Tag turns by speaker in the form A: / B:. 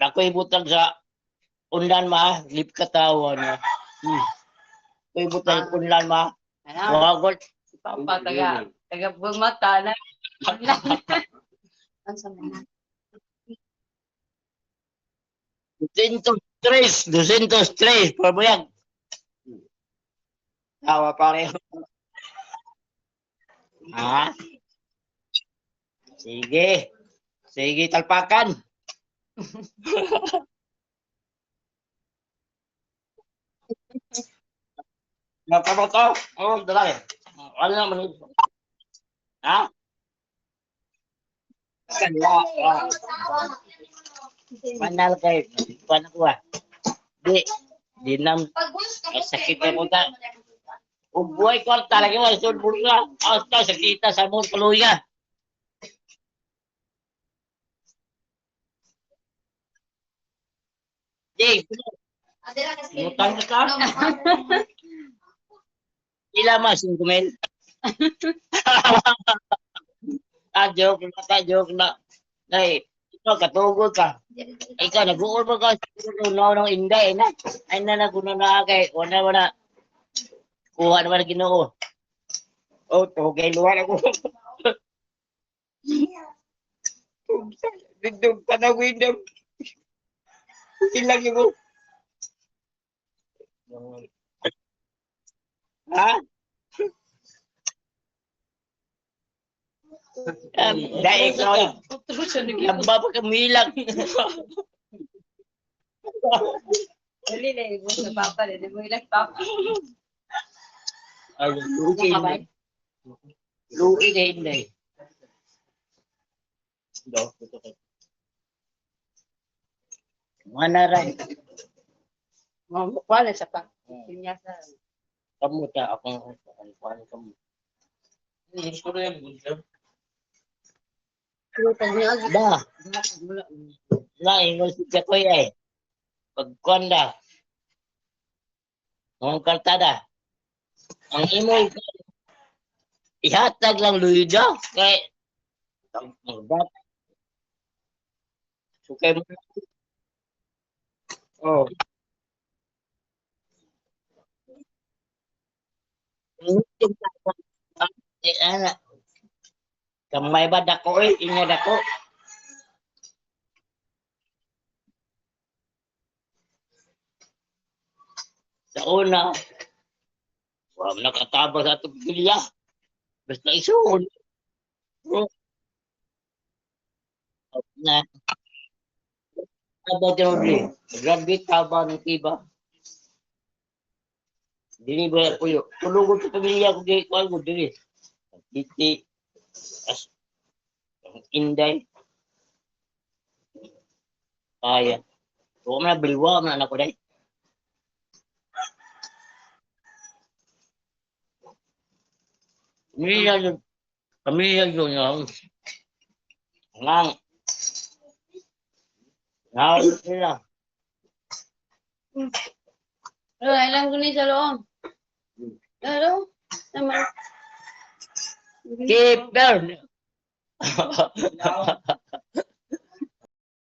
A: Ako'y butang sa undan ma, lip katawan na. Ako'y butang sa undan ma.
B: Ano?
A: Wagot.
B: Papa, taga bumata na. Ano sa mga?
A: 203, pabayag. Tawa pareho. Ha? Sige. Sige, talpakan. Magkabot ko. Oo, dala eh. Ano naman ito? Ha? Kaya. Manal kay. Paano ko ah? Di. Di nam. Sakit na po ta. Ubuhay ko talaga wala sa bulsa. Hasta sakita sa mo kaluya. Di. Utang ka. Ila mas 5,000. Joke na, joke na. Nay, ikaw katugod ka. Ikaw nag-uol mo ka. Unaw ng inday na. Ay na nagunan na kay. Wala. Kuha naman na Ginoo. Oh, tugay luwan ako. Dindog pa na window. Ilang yung ha? Dahil ikaw, lamba pa kamilang.
B: Dali na yung sa papa. Dali mo ilang papa.
A: Ay, luwi na hindi. Mana rin.
B: Wala siya pa. Pinyasa.
A: Kamu ta akong kamu. Gusto ko yan. Da. Na, ingon siya ko eh. Pagkonda. Ang kartada. Ang imo ihatag lang luido kay ang so kay oh ana kamay ba dako inga dako sa una wala nakatabas sa atong pilya basta isuon na aba jodi grabe taba ng tiba dili ba puyo tulungon sa pamilya ko di ko algo dili iti as inday kaya ko man bilwa man anak ko dai pamilya yun yung ngang ngang sila
B: Ilang ko ni sa loob. Hello? Naman.
A: keep down